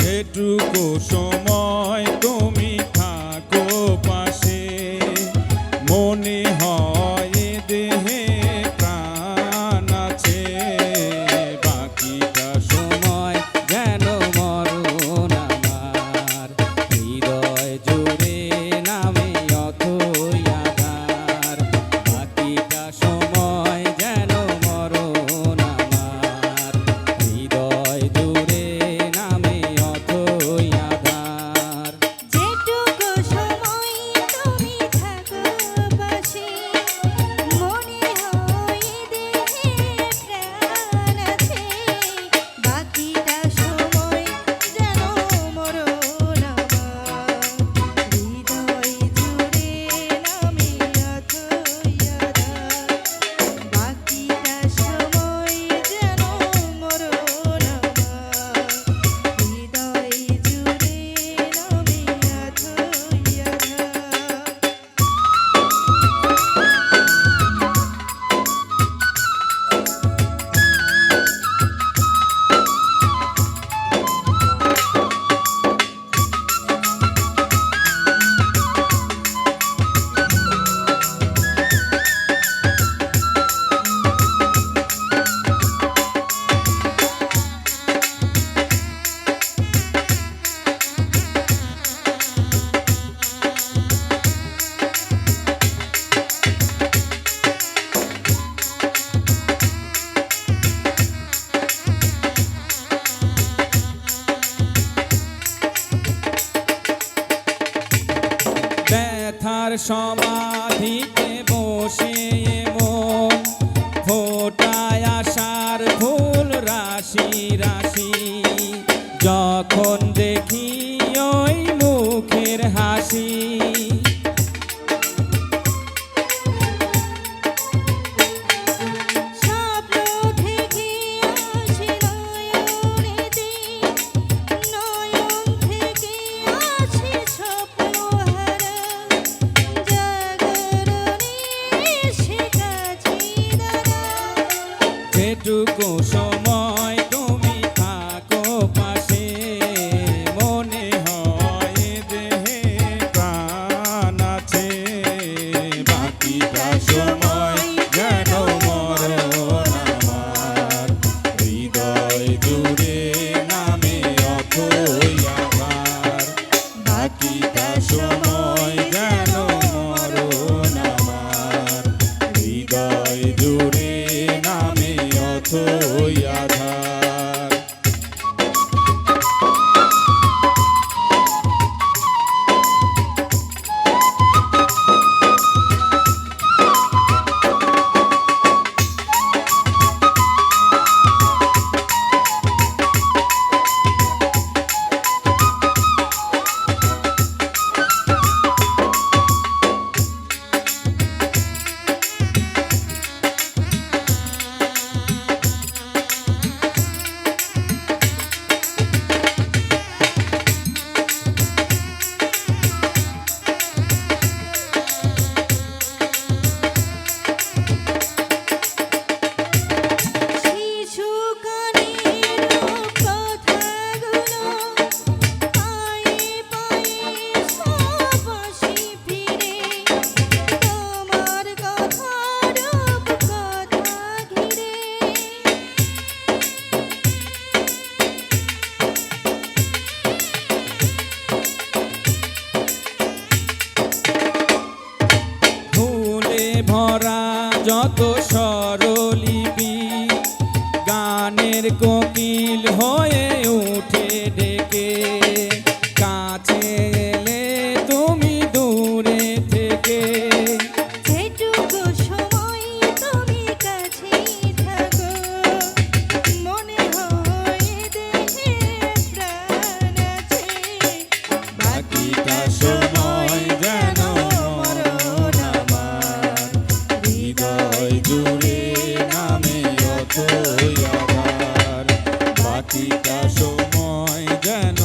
যেটুকু সময় তুমি থাকো পাশে, মনে হয় এ দেহে প্রাণ আছে। বাকিটা সময় যেন মরণ আমার, হৃদয় জুড়ে নামে অথই আধার। বাকিটা সময় যেন মরণ আমার, হৃদয় জুড়ে নামে অথই আধার। যেটুকু সময় তুমি থাকো পাশে, মনে হয় দেহে প্রাণ আছে। বাকিটা সময় যেন মরণ আমার, হৃদয় জুড়ে নামে অথই আধার। বাকিটা সময় যেন মরণ আমার, হৃদয় জুড়ে নামে অথই আধার। ব্যথার সমাধিতে বসে মন ফোটায় আশার ফুল রাশি রাশি। যখন দেখি ওই মুখের হাসি, স্বপ্ন থেকে আসে নয়নেতে, নয়ন থেকে আসে স্বপ্নহারা। জাগরণে এসে কাছে দাঁড়ায়। যেটুকু সময় তুমি থাকো পাশে, মনে হয় এ দেহে প্রাণ আছে। বাকিটা সময় যেন মরণ আমার, হৃদয় জুড়ে নামে অথই আধার। বাকিটা সময় যেন মরণ আমার, হৃদয় জুড়ে নামে অথই আধার। ভরা যত স্বরলিপি, গানের কোকিল হয়ে উঠে ডেকে। কাছে এলে তুমি দূরে থেকে, যেটুকু সময় তুমি কাছে থাকো, মনে হয় দেহে প্রাণ আছে। বাকিটা সময় যেন মরণ আমার, হৃদয় জুড়ে নামে অথই আধার। বাকিটা সময় যেন